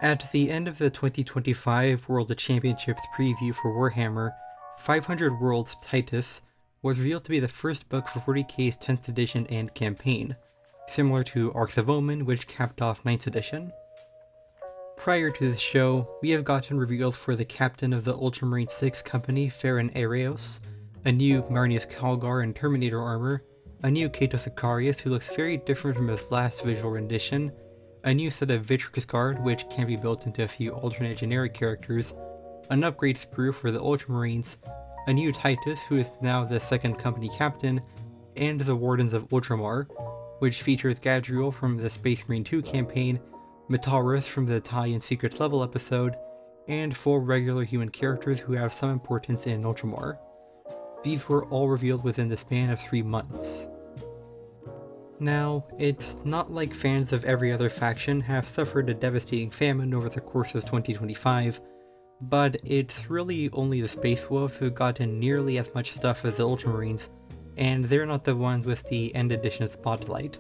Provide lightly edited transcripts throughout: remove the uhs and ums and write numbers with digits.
At the end of the 2025 World Championships preview for Warhammer, 500 Worlds Titus was revealed to be the first book for 40k's 10th edition and campaign, similar to Arcs of Omen, which capped off 9th edition. Prior to this show, we have gotten reveals for the captain of the Ultramarine 6 company, Farron Areos, a new Marnius Calgar in Terminator armor, a new Cato Sicarius who looks very different from his last visual rendition, a new set of Vitrix Guard which can be built into a few alternate generic characters, an upgrade sprue for the Ultramarines, a new Titus who is now the second company captain, and the Wardens of Ultramar, which features Gadriel from the Space Marine 2 campaign, Metaurus from the Italian Secret Level episode, and 4 regular human characters who have some importance in Ultramar. These were all revealed within the span of 3 months. Now, it's not like fans of every other faction have suffered a devastating famine over the course of 2025, but it's really only the Space Wolves who have gotten nearly as much stuff as the Ultramarines, and they're not the ones with the end edition spotlight.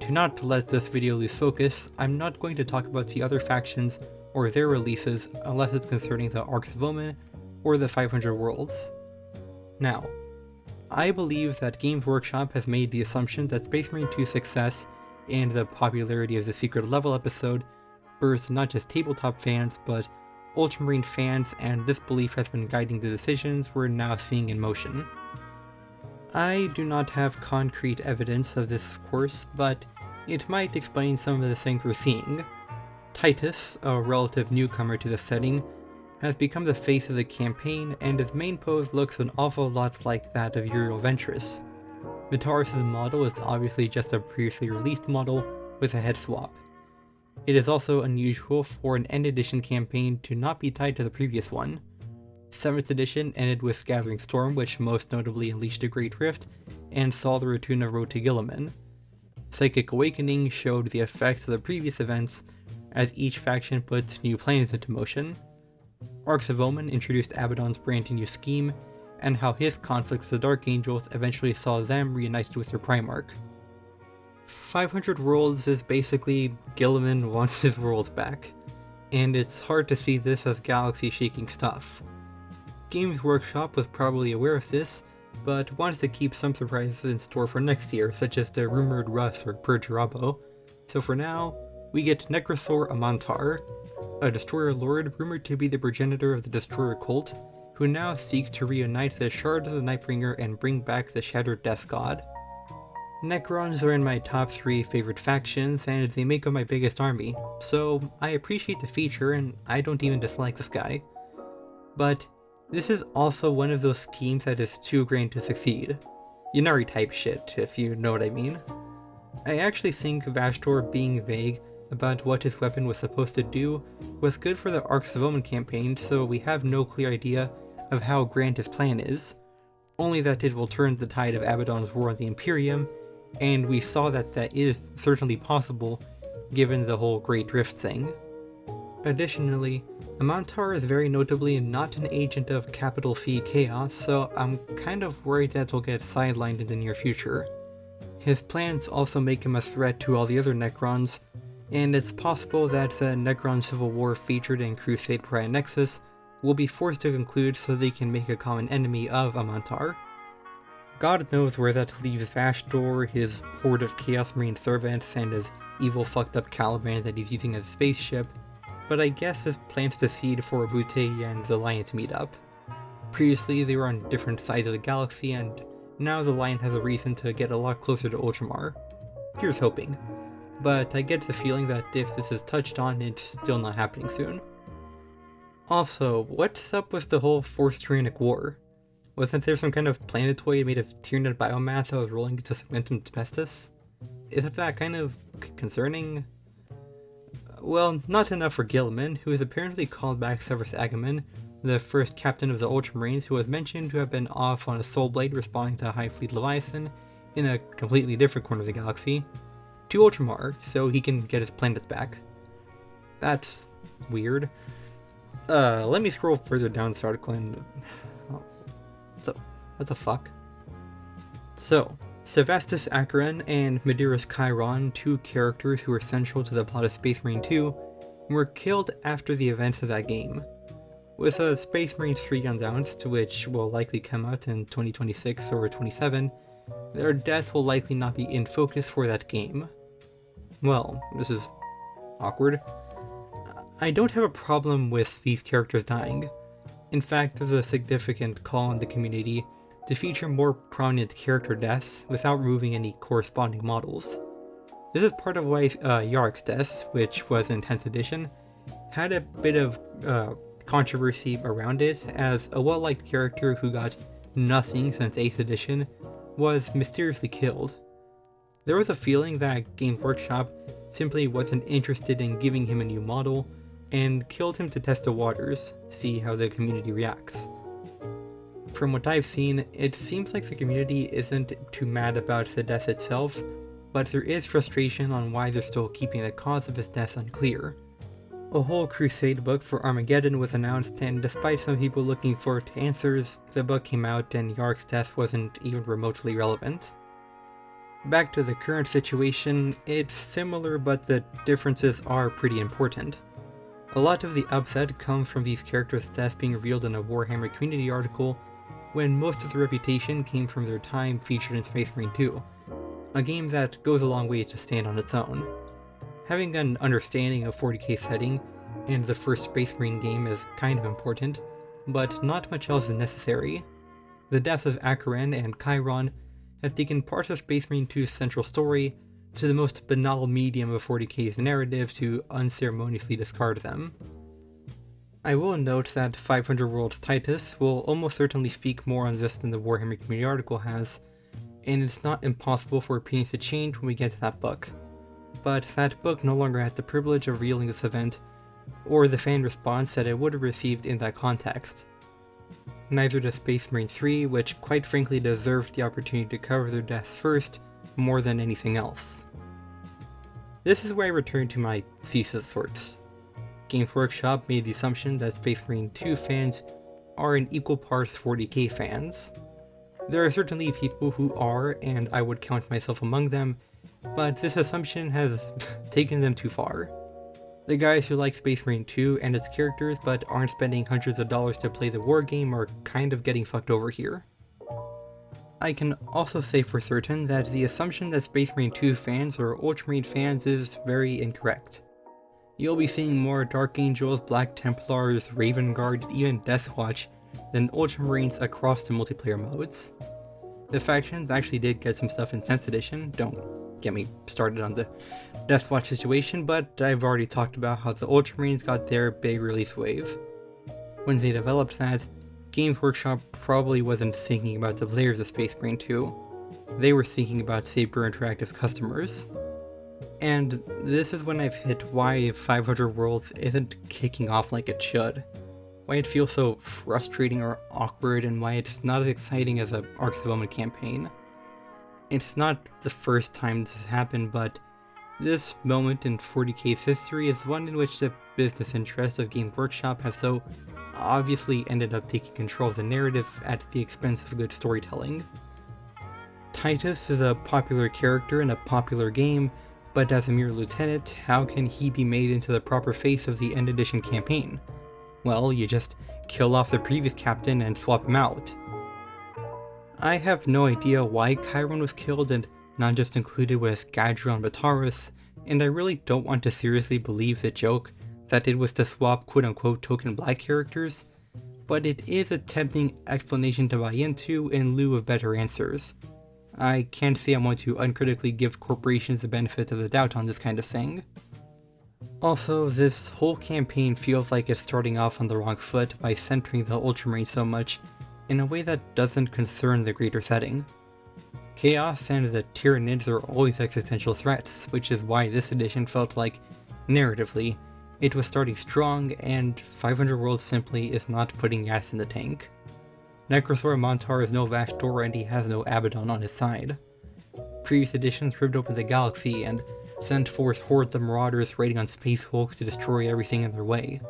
To not let this video lose focus, I'm not going to talk about the other factions or their releases unless it's concerning the Arcs of Omen or the 500 Worlds. Now, I believe that Games Workshop has made the assumption that Space Marine 2's success and the popularity of the Secret Level episode spurs not just tabletop fans, but Ultramarine fans, and this belief has been guiding the decisions we're now seeing in motion. I do not have concrete evidence of this, of course, but it might explain some of the things we're seeing. Titus, a relative newcomer to the setting, has become the face of the campaign, and his main pose looks an awful lot like that of Uriel Ventress. Metaurus' model is obviously just a previously released model with a head swap. It is also unusual for an end edition campaign to not be tied to the previous one. 7th edition ended with Gathering Storm, which most notably unleashed a Great Rift, and saw the return of Road to Guilliman. Psychic Awakening showed the effects of the previous events, as each faction puts new plans into motion. Arcs of Omen introduced Abaddon's brand new scheme, and how his conflict with the Dark Angels eventually saw them reunited with their Primarch. 500 Worlds is basically Guilliman wants his worlds back, and it's hard to see this as galaxy-shaking stuff. Games Workshop was probably aware of this, but wanted to keep some surprises in store for next year, such as the rumored Russ or Perturabo, so for now, we get Necrosaur Amantar, a Destroyer Lord rumored to be the progenitor of the Destroyer cult, who now seeks to reunite the Shards of the Nightbringer and bring back the Shattered Death God. Necrons are in my top 3 favorite factions, and they make up my biggest army, so I appreciate the feature and I don't even dislike this guy. But this is also one of those schemes that is too grand to succeed. Ynnari type shit, if you know what I mean. I actually think Vastor being vague about what his weapon was supposed to do was good for the Arcs of Omen campaign, so we have no clear idea of how grand his plan is, only that it will turn the tide of Abaddon's war on the Imperium, and we saw that that is certainly possible given the whole Great Rift thing. Additionally, Amantar is very notably not an agent of capital C Chaos, so I'm kind of worried that he'll get sidelined in the near future. His plans also make him a threat to all the other Necrons, and it's possible that the Necron civil war featured in Crusade Pariah Nexus will be forced to conclude so they can make a common enemy of Amantar. God knows where that leaves Vastor, his horde of Chaos Marine servants, and his evil fucked up Caliban that he's using as a spaceship, but I guess his plans to cede for Abute and the Alliance meet up. Previously they were on different sides of the galaxy, and now the Lion has a reason to get a lot closer to Ultramar. Here's hoping. But I get the feeling that if this is touched on, it's still not happening soon. Also, what's up with the whole Forced Tyrannic War? Wasn't there some kind of planetoid made of Tyranid biomass that was rolling into Segmentum Tempestus? Isn't that kind of concerning? Well, not enough for Guilliman, who is apparently called back Severus Agamen, the first captain of the Ultramarines, who was mentioned to have been off on a Soul Blade responding to High Fleet Leviathan in a completely different corner of the galaxy, to Ultramar, so he can get his planets back. That's weird. Let me scroll further down this article and... what the fuck? So, Sevastus Acheron and Medeiros Chiron, 2 characters who are central to the plot of Space Marine 2, were killed after the events of that game. With a Space Marines 3 announced, which will likely come out in 2026 or 27, their death will likely not be in focus for that game. Well, this is awkward. I don't have a problem with these characters dying. In fact, there's a significant call in the community to feature more prominent character deaths without removing any corresponding models. This is part of why Yarick's death, which was in 10th edition, had a bit of controversy around it, as a well-liked character who got nothing since 8th edition was mysteriously killed. There was a feeling that Games Workshop simply wasn't interested in giving him a new model, and killed him to test the waters, see how the community reacts. From what I've seen, it seems like the community isn't too mad about the death itself, but there is frustration on why they're still keeping the cause of his death unclear. A whole crusade book for Armageddon was announced, and despite some people looking forward to answers, the book came out and Yarick's death wasn't even remotely relevant. Back to the current situation, it's similar, but the differences are pretty important. A lot of the upset comes from these characters' deaths being revealed in a Warhammer community article, when most of the reputation came from their time featured in Space Marine 2, a game that goes a long way to stand on its own. Having an understanding of 40k setting and the first Space Marine game is kind of important, but not much else is necessary. The deaths of Akaran and Chiron have taken parts of Space Marine 2's central story to the most banal medium of 40k's narrative to unceremoniously discard them. I will note that 500 Worlds Titus will almost certainly speak more on this than the Warhammer community article has, and it's not impossible for opinions to change when we get to that book. But that book no longer has the privilege of revealing this event, or the fan response that it would have received in that context. Neither does Space Marine 3, which quite frankly deserved the opportunity to cover their deaths first, more than anything else. This is where I return to my thesis sorts. Games Workshop made the assumption that Space Marine 2 fans are in equal parts 40k fans. There are certainly people who are, and I would count myself among them, but this assumption has taken them too far. The guys who like Space Marine 2 and its characters but aren't spending hundreds of dollars to play the war game are kind of getting fucked over here. I can also say for certain that the assumption that Space Marine 2 fans are Ultramarine fans is very incorrect. You'll be seeing more Dark Angels, Black Templars, Raven Guard, and even Deathwatch than Ultramarines across the multiplayer modes. The factions actually did get some stuff in 10th edition, don't get me started on the Deathwatch situation, but I've already talked about how the Ultramarines got their big release wave. When they developed that, Games Workshop probably wasn't thinking about the players of Space Marine 2, they were thinking about Saber Interactive customers. And this is when I've hit why 500 Worlds isn't kicking off like it should, why it feels so frustrating or awkward, and why it's not as exciting as a Arcs of Omen campaign. It's not the first time this has happened, but this moment in 40k's history is one in which the business interests of Games Workshop have so obviously ended up taking control of the narrative at the expense of good storytelling. Titus is a popular character in a popular game, but as a mere lieutenant, how can he be made into the proper face of the end edition campaign? Well, you just kill off the previous captain and swap him out. I have no idea why Chiron was killed and not just included with Gadra and Bataris, and I really don't want to seriously believe the joke that it was to swap quote-unquote token black characters, but it is a tempting explanation to buy into in lieu of better answers. I can't say I want to uncritically give corporations the benefit of the doubt on this kind of thing. Also, this whole campaign feels like it's starting off on the wrong foot by centering the Ultramarine so much in a way that doesn't concern the greater setting. Chaos and the Tyranids are always existential threats, which is why this edition felt like, narratively, it was starting strong, and 500 Worlds simply is not putting gas in the tank. Necrosaur Montar is no Vashtor, and he has no Abaddon on his side. Previous editions ripped open the galaxy and sent forth hordes of marauders raiding on space hulks to destroy everything in their way.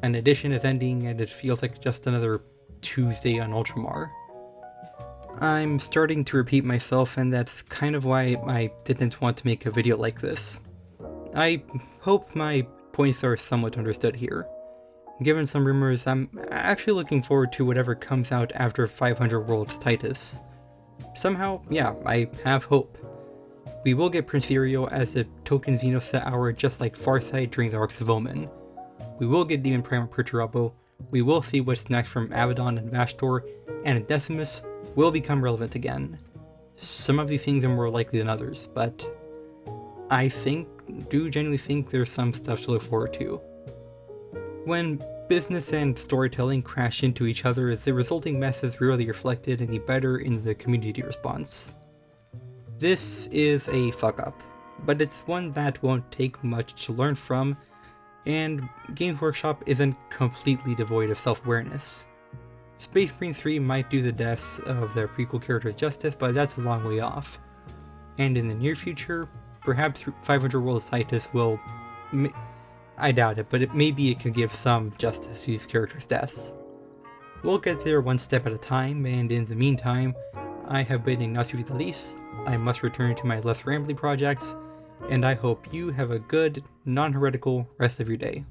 An edition is ending, and it feels like just another Tuesday on Ultramar. I'm starting to repeat myself, and that's kind of why I didn't want to make a video like this. I hope my points are somewhat understood here. Given some rumors, I'm actually looking forward to whatever comes out after 500 Worlds Titus. Somehow, yeah, I have hope. We will get Prince Uriel as a token Xenoset hour just like Farsight during the Arcs of Omen. We will get Demon Primer Perturabo, we will see what's next from Abaddon and Vashtor, and Decimus will become relevant again. Some of these things are more likely than others, but I do genuinely think there's some stuff to look forward to. When business and storytelling crash into each other, the resulting mess is rarely reflected any better in the community response. This is a fuck up, but it's one that won't take much to learn from, and Games Workshop isn't completely devoid of self-awareness. Space Marine 3 might do the deaths of their prequel characters justice, but that's a long way off. And in the near future, perhaps 500 Worlds Titus will... I doubt it, but maybe it can give some justice to these characters' deaths. We'll get there one step at a time, and in the meantime, I have been Ignacio Vitalis. I must return to my less rambly projects, and I hope you have a good, non-heretical rest of your day.